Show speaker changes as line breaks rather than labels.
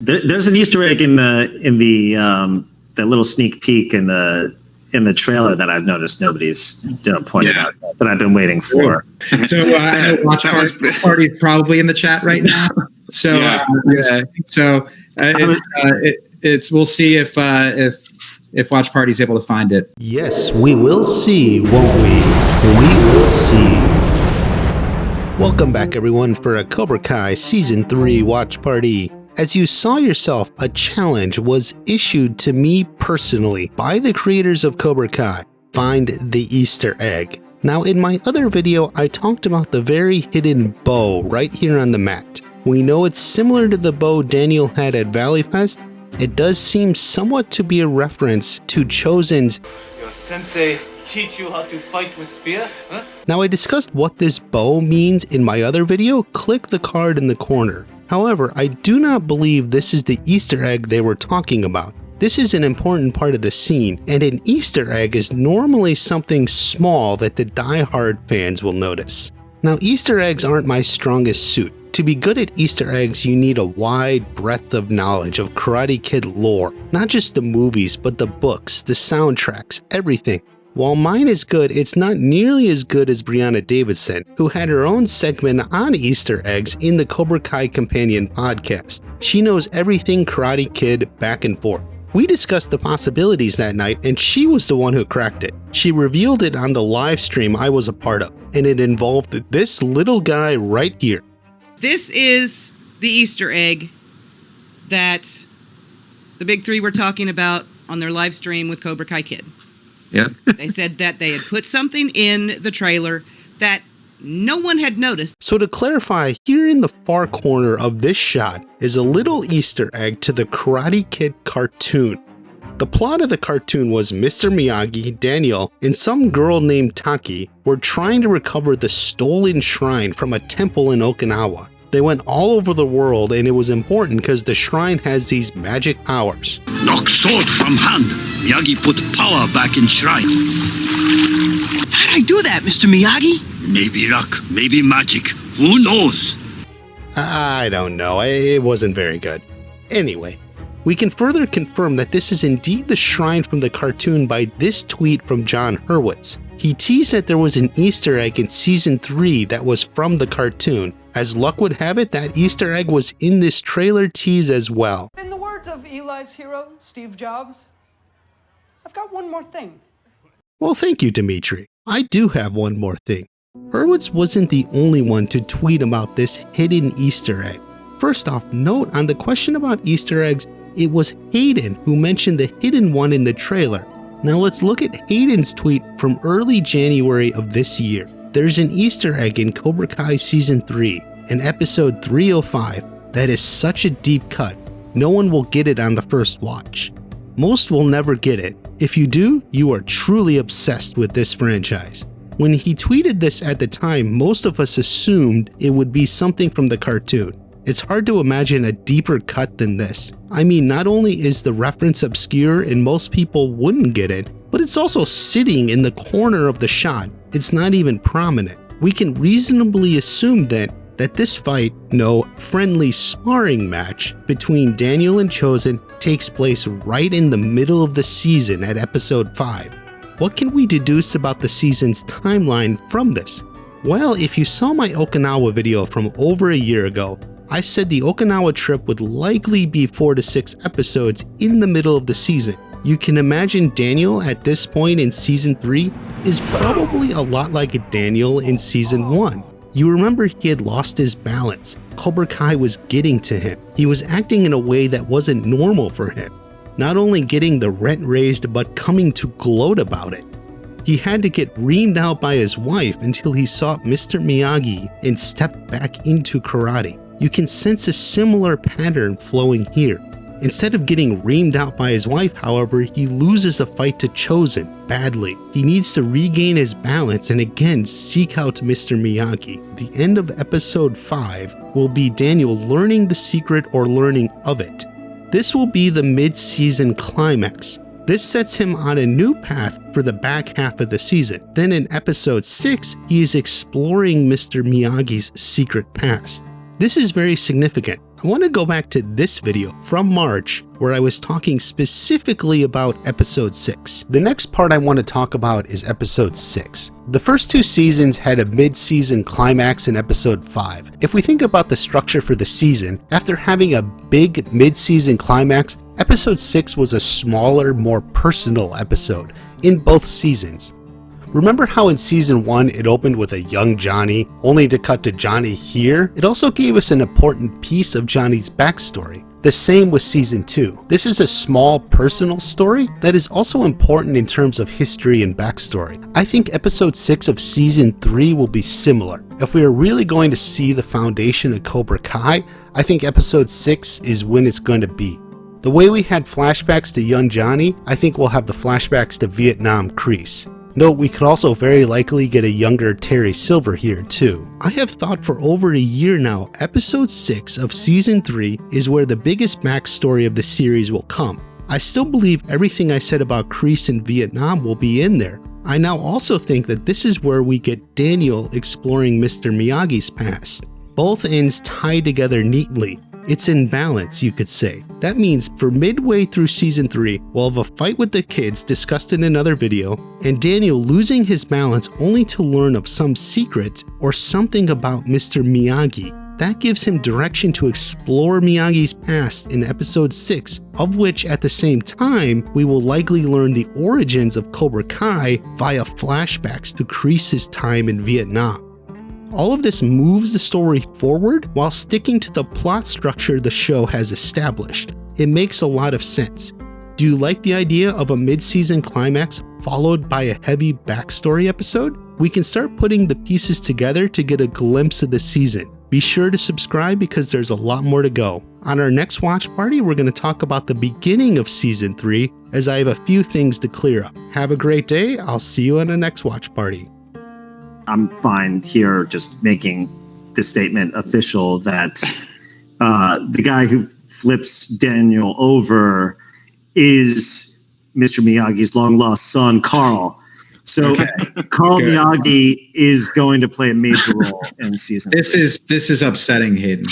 There's an Easter egg in the little sneak peek in the trailer that I've noticed nobody's pointed out that I've been waiting for.
So I know WatchParty is probably in the chat right now. So we'll see if WatchParty is able to find it.
Yes, we will see, won't we? We will see. Welcome back, everyone, for a Cobra Kai Season 3 Watch Party. As you saw yourself, a challenge was issued to me personally by the creators of Cobra Kai. Find the Easter egg. Now, in my other video, I talked about the very hidden bow right here on the mat. We know it's similar to the bow Daniel had at Valley Fest. It does seem somewhat to be a reference to Chosen's
Your sensei teach you how to fight with spear? Huh?
Now, I discussed what this bow means in my other video. Click the card in the corner. However, I do not believe this is the Easter egg they were talking about. This is an important part of the scene, and an Easter egg is normally something small that the die-hard fans will notice. Now, Easter eggs aren't my strongest suit. To be good at Easter eggs, you need a wide breadth of knowledge of Karate Kid lore. Not just the movies, but the books, the soundtracks, everything. While mine is good, it's not nearly as good as Brianna Davidson, who had her own segment on Easter eggs in the Cobra Kai Companion podcast. She knows everything Karate Kid back and forth. We discussed the possibilities that night, and she was the one who cracked it. She revealed it on the live stream I was a part of, and it involved this little guy right here.
This is the Easter egg that the big three were talking about on their live stream with Cobra Kai Kid.
Yeah.
They said that they had put something in the trailer that no one had noticed.
So to clarify, here in the far corner of this shot is a little Easter egg to the Karate Kid cartoon. The plot of the cartoon was Mr. Miyagi, Daniel, and some girl named Taki were trying to recover the stolen shrine from a temple in Okinawa. They went all over the world, and it was important because the shrine has these magic powers.
Knock sword from hand. Miyagi put power back in shrine.
How'd I do that, Mr. Miyagi?
Maybe luck, maybe magic. Who knows?
I don't know. It wasn't very good. Anyway, we can further confirm that this is indeed the shrine from the cartoon by this tweet from John Hurwitz. He teased that there was an Easter egg in Season 3 that was from the cartoon. As luck would have it, that Easter egg was in this trailer tease as well.
In the words of Eli's hero, Steve Jobs, I've got one more thing.
Well, thank you, Dimitri. I do have one more thing. Hurwitz wasn't the only one to tweet about this hidden Easter egg. First off, note on the question about Easter eggs, it was Hayden who mentioned the hidden one in the trailer. Now let's look at Hayden's tweet from early January of this year. There's an Easter egg in Cobra Kai Season 3, in episode 305, that is such a deep cut, no one will get it on the first watch. Most will never get it. If you do, you are truly obsessed with this franchise. When he tweeted this at the time, most of us assumed it would be something from the cartoon. It's hard to imagine a deeper cut than this. I mean, not only is the reference obscure and most people wouldn't get it, but it's also sitting in the corner of the shot. It's not even prominent. We can reasonably assume then that this fight, no, friendly sparring match between Daniel and Chosen takes place right in the middle of the season at episode 5. What can we deduce about the season's timeline from this? Well, if you saw my Okinawa video from over a year ago, I said the Okinawa trip would likely be 4 to 6 episodes in the middle of the season. You can imagine Daniel at this point in Season 3 is probably a lot like Daniel in Season 1. You remember he had lost his balance. Cobra Kai was getting to him. He was acting in a way that wasn't normal for him. Not only getting the rent raised, but coming to gloat about it. He had to get reamed out by his wife until he sought Mr. Miyagi and stepped back into karate. You can sense a similar pattern flowing here. Instead of getting reamed out by his wife, however, he loses a fight to Chosen badly. He needs to regain his balance and again seek out Mr. Miyagi. The end of episode 5 will be Daniel learning the secret or learning of it. This will be the mid-season climax. This sets him on a new path for the back half of the season. Then in episode 6, he is exploring Mr. Miyagi's secret past. This is very significant. I want to go back to this video from March where I was talking specifically about episode 6. The next part I want to talk about is episode 6. The first 2 seasons had a mid-season climax in episode 5. If we think about the structure for the season, after having a big mid-season climax, episode 6 was a smaller, more personal episode in both seasons. Remember how in season 1 it opened with a young Johnny, only to cut to Johnny here? It also gave us an important piece of Johnny's backstory. The same with season 2. This is a small personal story that is also important in terms of history and backstory. I think episode 6 of season 3 will be similar. If we are really going to see the foundation of Cobra Kai, I think episode 6 is when it's going to be. The way we had flashbacks to young Johnny, I think we'll have the flashbacks to Vietnam Kreese. Note, we could also very likely get a younger Terry Silver here too. I have thought for over a year now, episode 6 of season 3 is where the biggest backstory of the series will come. I still believe everything I said about Kreese in Vietnam will be in there. I now also think that this is where we get Daniel exploring Mr. Miyagi's past. Both ends tie together neatly. It's in balance, you could say. That means for midway through season 3, we'll have a fight with the kids discussed in another video, and Daniel losing his balance only to learn of some secret or something about Mr. Miyagi. That gives him direction to explore Miyagi's past in episode 6, of which at the same time, we will likely learn the origins of Cobra Kai via flashbacks to Kreese's time in Vietnam. All of this moves the story forward while sticking to the plot structure the show has established. It makes a lot of sense. Do you like the idea of a mid-season climax followed by a heavy backstory episode? We can start putting the pieces together to get a glimpse of the season. Be sure to subscribe because there's a lot more to go. On our next watch party, we're going to talk about the beginning of season 3 as I have a few things to clear up. Have a great day. I'll see you on the next watch party.
I'm fine here just making the statement official that the guy who flips Daniel over is Mr. Miyagi's long-lost son, Carl. So Carl Miyagi is going to play a major role in season 3.
This is upsetting, Hayden.